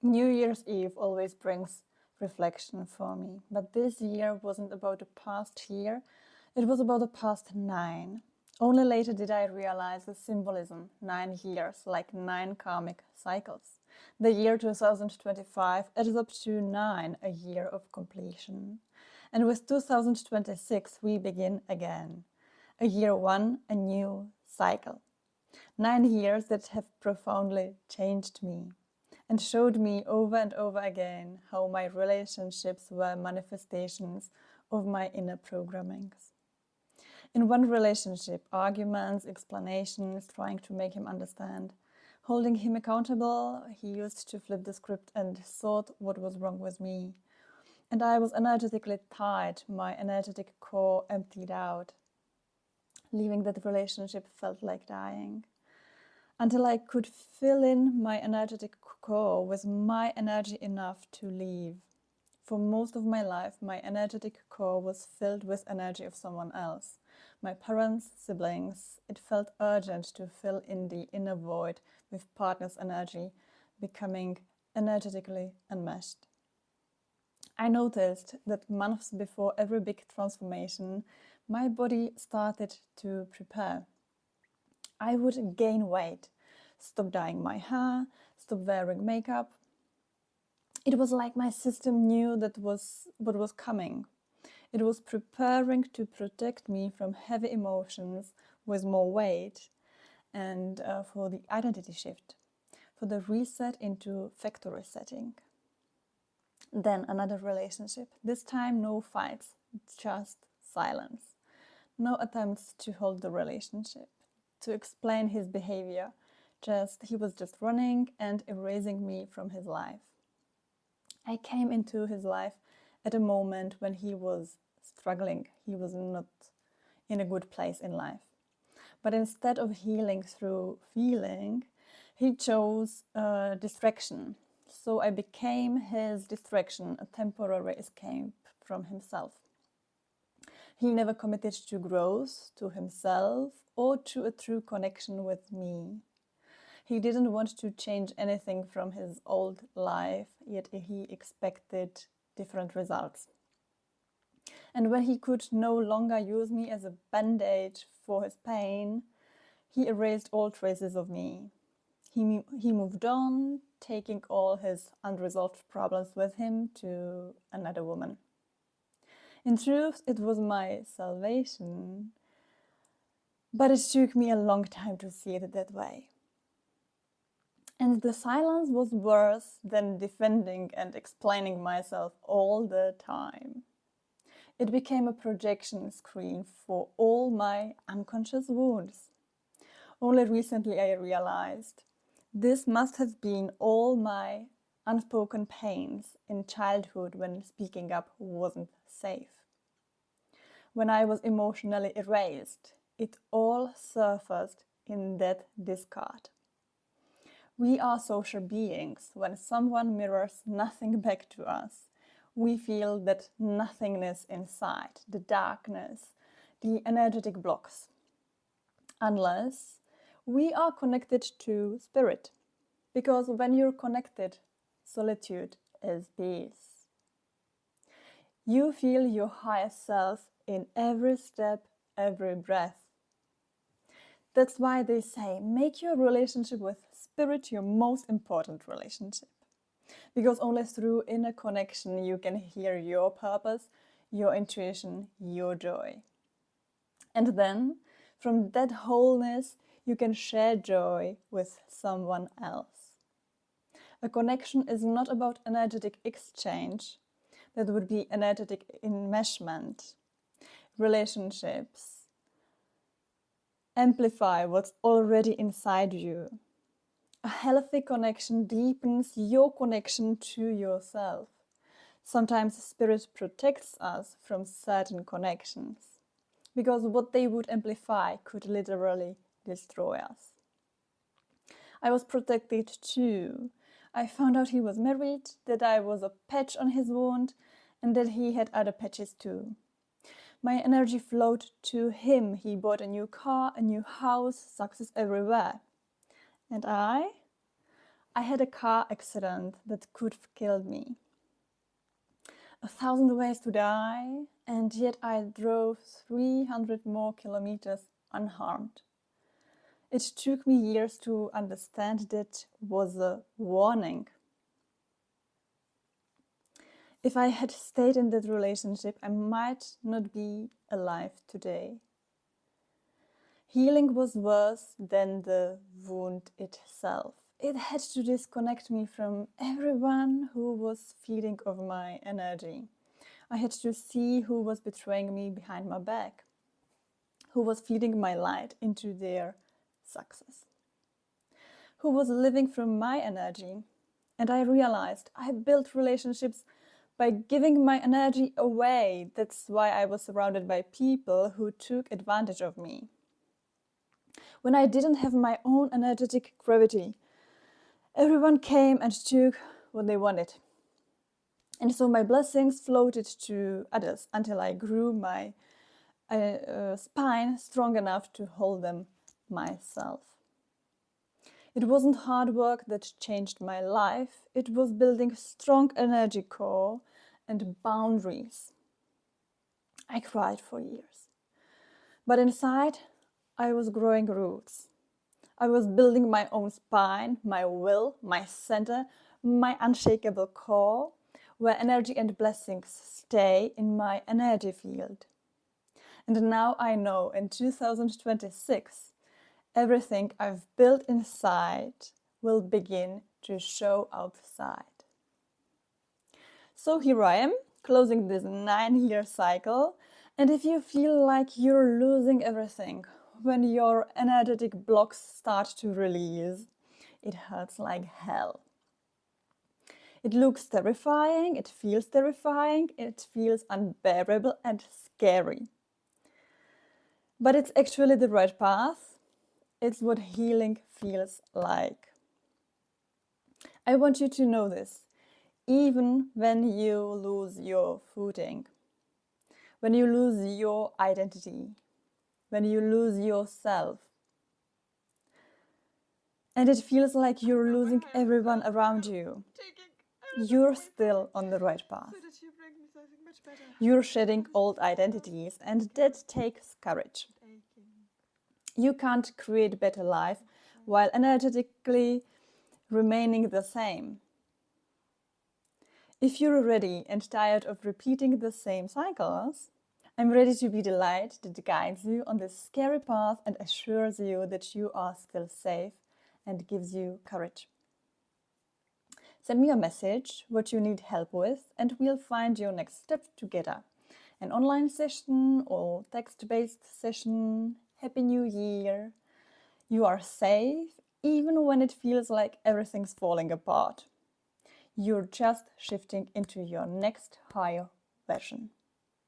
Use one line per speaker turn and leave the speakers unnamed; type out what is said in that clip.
New Year's Eve always brings reflection for me, but this year wasn't about the past year, it was about the past 9. Only later did I realize the symbolism, 9 years, like 9 karmic cycles. The year 2025 adds up to 9, a year of completion. And with 2026 we begin again. A year 1, a new cycle. 9 years that have profoundly changed me and showed me over and over again how my relationships were manifestations of my inner programmings. In one relationship, arguments, explanations, trying to make him understand, holding him accountable, he used to flip the script and thought what was wrong with me. And I was energetically tired, my energetic core emptied out. Leaving that relationship felt like dying. Until I could fill in my energetic core with my energy enough to leave. For most of my life, my energetic core was filled with energy of someone else. My parents, siblings. It felt urgent to fill in the inner void with partner's energy, becoming energetically enmeshed. I noticed that months before every big transformation, my body started to prepare. I would gain weight, stop dyeing my hair, stop wearing makeup. It was like my system knew that was what was coming. It was preparing to protect me from heavy emotions with more weight and for the identity shift, for the reset into factory setting. Then another relationship, this time no fights, just silence. No attempts to hold the relationship, to explain his behavior. He was just running and erasing me from his life. I came into his life at a moment when he was struggling. He was not in a good place in life. But instead of healing through feeling, he chose distraction. So I became his distraction, a temporary escape from himself. He never committed to growth, to himself, or to a true connection with me. He didn't want to change anything from his old life, yet he expected different results. And when he could no longer use me as a band-aid for his pain, he erased all traces of me. He moved on, taking all his unresolved problems with him to another woman. In truth, it was my salvation, but it took me a long time to see it that way. And the silence was worse than defending and explaining myself all the time. It became a projection screen for all my unconscious wounds. Only recently I realized this must have been all my unspoken pains in childhood when speaking up wasn't safe. When I was emotionally erased, it all surfaced in that discard. We are social beings. When someone mirrors nothing back to us, we feel that nothingness inside, the darkness, the energetic blocks. Unless we are connected to spirit. Because when you're connected, solitude is peace. You feel your higher self in every step, every breath. That's why they say, make your relationship with spirit your most important relationship. Because only through inner connection you can hear your purpose, your intuition, your joy. And then, from that wholeness, you can share joy with someone else. A connection is not about energetic exchange. That would be energetic enmeshment. Relationships amplify what's already inside you. A healthy connection deepens your connection to yourself. Sometimes spirit protects us from certain connections, because what they would amplify could literally destroy us. I was protected too. I found out he was married, that I was a patch on his wound, and that he had other patches too. My energy flowed to him. He bought a new car, a new house, success everywhere. And I I had a car accident that could have killed me. 1,000 ways to die, and yet I drove 300 more kilometers unharmed. It took me years to understand that was a warning. If I had stayed in that relationship, I might not be alive today. Healing was worse than the wound itself. It had to disconnect me from everyone who was feeding off my energy. I had to see who was betraying me behind my back, who was feeding my light into their success, who was living from my energy. And I realized I built relationships by giving my energy away. That's why I was surrounded by people who took advantage of me. When I didn't have my own energetic gravity, everyone came and took what they wanted. And so my blessings floated to others until I grew my spine strong enough to hold them myself. It wasn't hard work that changed my life. It was building a strong energy core and boundaries. I cried for years. But inside, I was growing roots. I was building my own spine, my will, my center, my unshakable core, where energy and blessings stay in my energy field. And now I know in 2026, everything I've built inside will begin to show outside. So here I am, closing this 9-year cycle. And if you feel like you're losing everything, when your energetic blocks start to release, it hurts like hell. It looks terrifying, it feels unbearable and scary. But it's actually the right path. It's what healing feels like. I want you to know this, even when you lose your footing, when you lose your identity, when you lose yourself, and it feels like you're losing everyone around you, you're still on the right path. You're shedding old identities, and that takes courage. You can't create a better life while energetically remaining the same. If you're ready and tired of repeating the same cycles, I'm ready to be the light that guides you on this scary path and assures you that you are still safe and gives you courage. Send me a message, what you need help with, and we'll find your next step together. An online session or text-based session. Happy New Year! You are safe, even when it feels like everything's falling apart. You're just shifting into your next higher version.